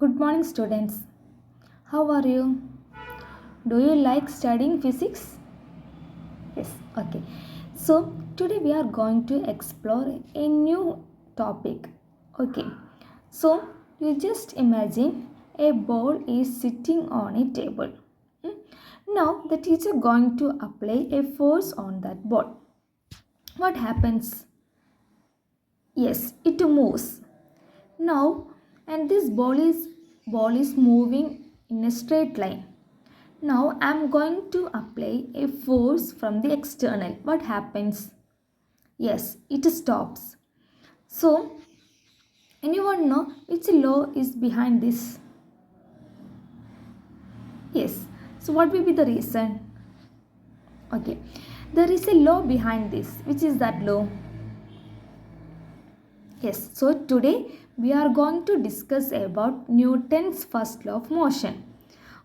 Good morning, students. How are you? Do you like studying physics? Yes, okay. So, today we are going to explore a new topic. Okay, so you just imagine a ball is sitting on a table. Hmm? Now, the teacher going to apply a force on that ball. What happens? Yes, it moves. Now, and this ball is moving in a straight line. Now I am going to apply a force from the external. What happens? Yes, it stops. So, anyone know which law is behind this? Yes. So, what will be the reason? Okay. There is a law behind this. Which is that law? Yes. So, today we are going to discuss about Newton's first law of motion.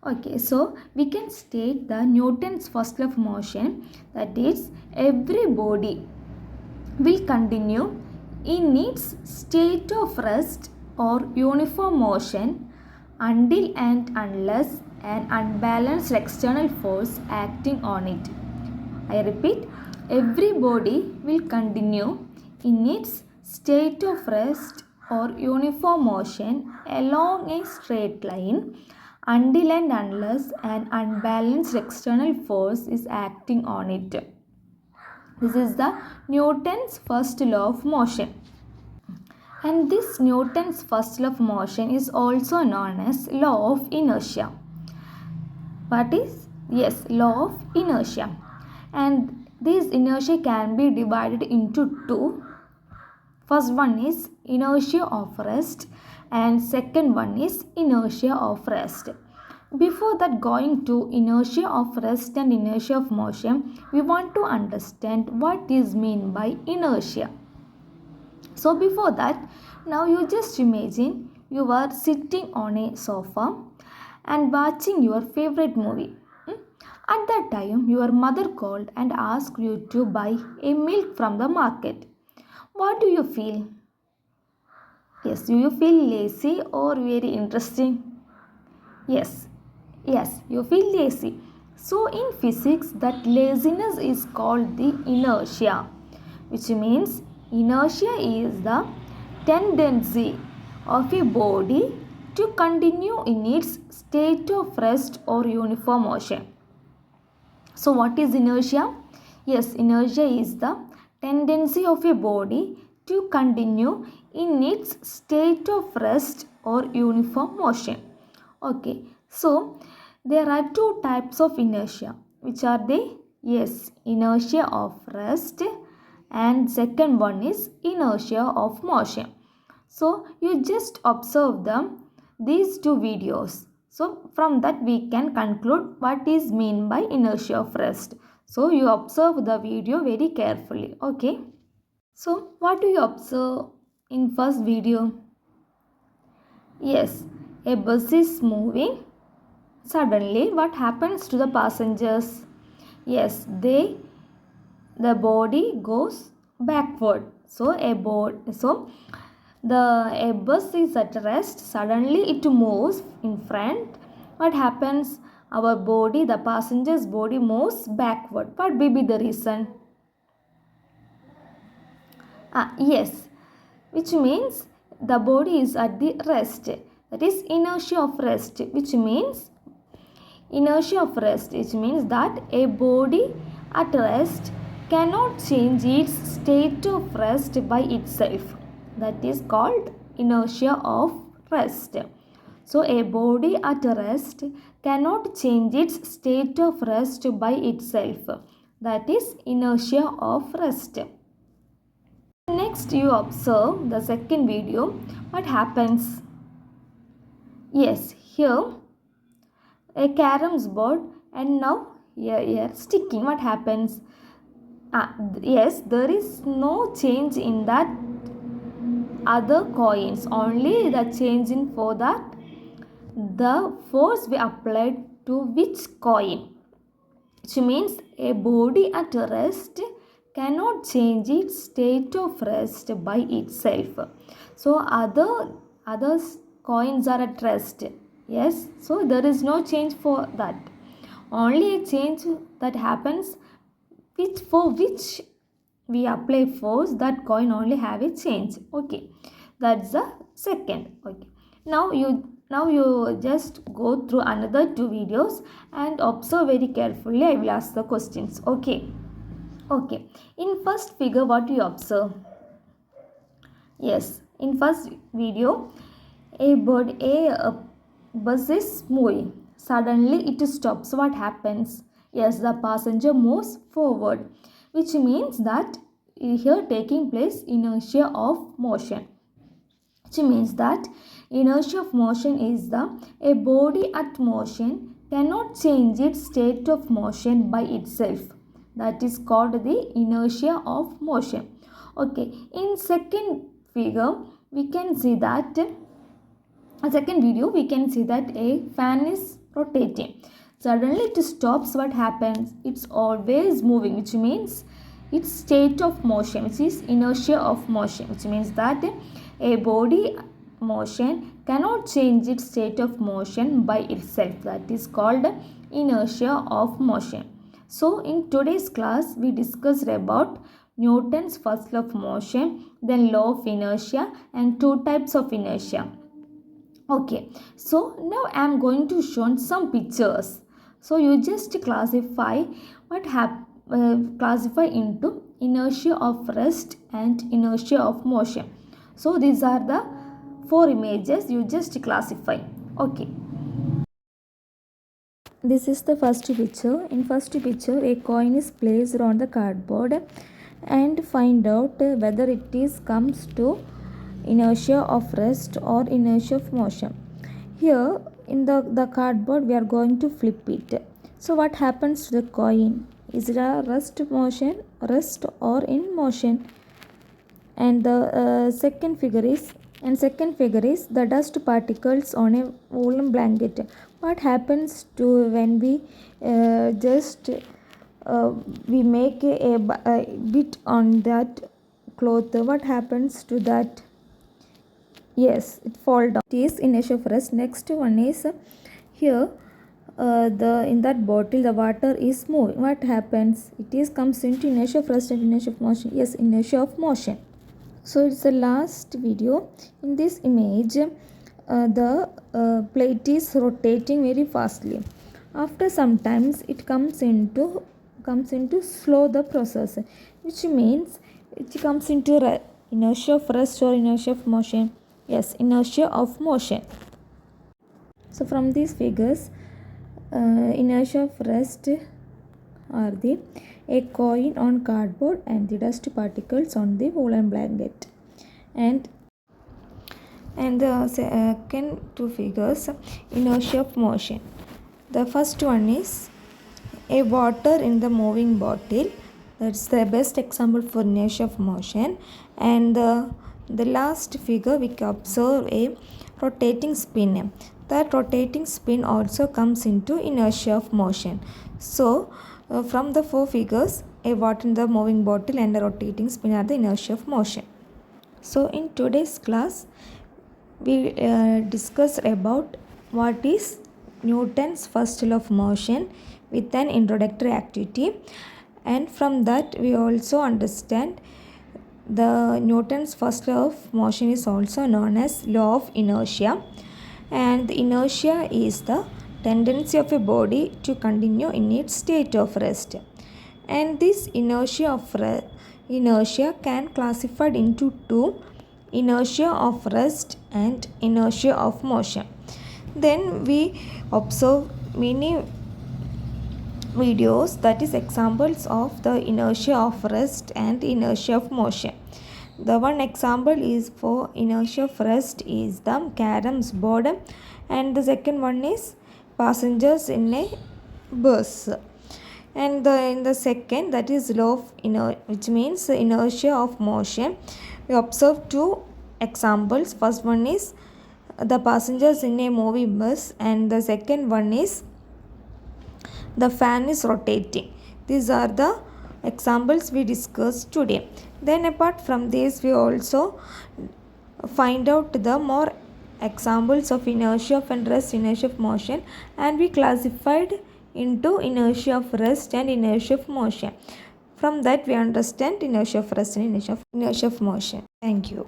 Okay, so we can state the Newton's first law of motion, that is every body will continue in its state of rest or uniform motion until and unless an unbalanced external force acting on it. I repeat, every body will continue in its state of rest or uniform motion along a straight line until and unless an unbalanced external force is acting on it. This is the Newton's first law of motion. And this Newton's first law of motion is also known as law of inertia. What is? Yes, law of inertia. And this inertia can be divided into two. First one is inertia of rest and second one is inertia of rest. Before that, going to inertia of rest and inertia of motion, we want to understand what is meant by inertia. So before that, now you just imagine you are sitting on a sofa and watching your favorite movie. At that time, your mother called and asked you to buy a milk from the market. What do you feel? Yes, do you feel lazy or very interesting? Yes, yes, you feel lazy. So in physics, that laziness is called the inertia, which means inertia is the tendency of a body to continue in its state of rest or uniform motion. So what is inertia? Yes, inertia is the tendency of a body to continue in its state of rest or uniform motion. Okay, so there are two types of inertia. Which are they? Yes, inertia of rest and second one is inertia of motion. So you just observe these two videos. So from that we can conclude what is meant by inertia of rest. So you observe the video very carefully. Okay. So what do you observe in first video? Yes, a bus is moving. Suddenly what happens to the passengers? Yes, the body goes backward. So a bus is at rest. Suddenly it moves in front. What happens? Our body, the passenger's body moves backward. What may be the reason? Yes, which means the body is at the rest. That is inertia of rest, which means which means that a body at rest cannot change its state of rest by itself. That is called inertia of rest. So a body at rest cannot change its state of rest by itself. That is inertia of rest. Next you observe the second video. What happens? Yes, here a caroms board and now here sticking. What happens? Yes, there is no change in that other coins, only the change in for that the force we applied to which coin, which means a body at rest cannot change its state of rest by itself. So other coins are at rest. Yes, so there is no change for that. Only a change that happens which we apply force, that coin only have a change. Okay, that's the second. Okay, now you just go through another two videos and observe very carefully. I will ask the questions. Okay. In first figure, what you observe? Yes, in first video, a bus is moving. Suddenly it stops. What happens? Yes, the passenger moves forward, which means that here taking place inertia of motion. Which means that inertia of motion is a body at motion cannot change its state of motion by itself. That is called the inertia of motion. Okay, in second figure we can see that a second video we can see that a fan is rotating. Suddenly it stops. What happens? It's always moving, which means its state of motion, which is inertia of motion, which means that a body motion cannot change its state of motion by itself. That is called inertia of motion. So in today's class we discussed about Newton's first law of motion, then law of inertia, and two types of inertia. Okay, so now I am going to show some pictures. So you just classify classify into inertia of rest and inertia of motion. So these are the four images. You just classify. Okay. This is the first picture. In first picture, a coin is placed on the cardboard and find out whether it is comes to inertia of rest or inertia of motion. Here in the cardboard we are going to flip it. So what happens to the coin? Is it a rest or in motion? And the second figure is the dust particles on a woolen blanket. What happens to when we we make a bit on that cloth? What happens to that? Yes, it fall down. It is inertia of rest. Next one is here in that bottle the water is moving. What happens? It is comes into inertia of rest and inertia of motion. Yes, inertia of motion. So it's the last video. In this image the plate is rotating very fastly. After some times it comes into slow the process, which means it comes into inertia of rest or inertia of motion. Yes, inertia of motion. So from these figures, inertia of rest are a coin on cardboard and the dust particles on the woolen blanket. And the second two figures, inertia of motion. The first one is a water in the moving bottle. That's the best example for inertia of motion. And the last figure we can observe a rotating spin. That rotating spin also comes into inertia of motion. So from the four figures, a water in the moving bottle and a rotating spin are the inertia of motion. So in today's class we discussed about what is Newton's first law of motion with an introductory activity, and from that we also understand the Newton's first law of motion is also known as law of inertia, and the inertia is the tendency of a body to continue in its state of rest. And this inertia can classified into two: inertia of rest and inertia of motion. Then we observe many videos, that is examples of the inertia of rest and inertia of motion. The one example is for inertia of rest is the caroms board, and the second one is passengers in a bus. And in the second, that is law of inertia, which means the inertia of motion. We observe two examples. First one is the passengers in a moving bus, and the second one is the fan is rotating. These are the examples we discussed today. Then apart from this, we also find out the more examples of inertia of and rest, inertia of motion, and we classified into inertia of rest and inertia of motion. From that we understand inertia of rest and inertia of motion. Thank you.